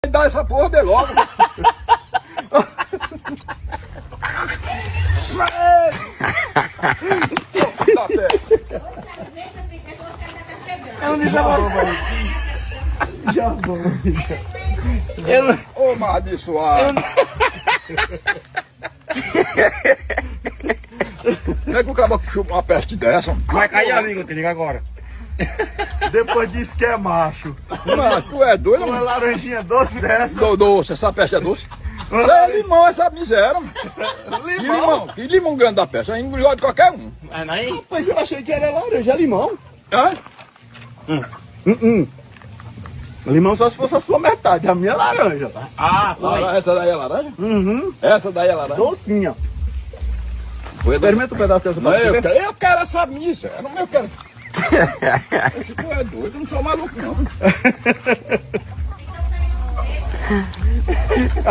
Dá essa porra de logo. Eu não deixava. Já vou. Ô, amaldiçoado. Como é que o cara chupa uma peste dessa? Vai cair a língua, te liga agora. Depois disso que é macho. Mano, tu é doido, Uma mano? laranjinha doce dessa. Doce, essa peste é doce. Isso é limão, essa miséria, mano. Que limão grande da peste. É engolido de qualquer um. Mas aí? Mas eu achei que era laranja, é limão. Hã? Limão só se fosse a sua metade, a minha é laranja, tá? Ah, foi. Essa daí é laranja? Uhum. Essa daí é laranja? Docinha. Foi doce. Experimenta um pedaço dessa Não, pra você ver. eu quero essa miséria. Eu quero. Esse tu é doido, eu não sou maluco, não.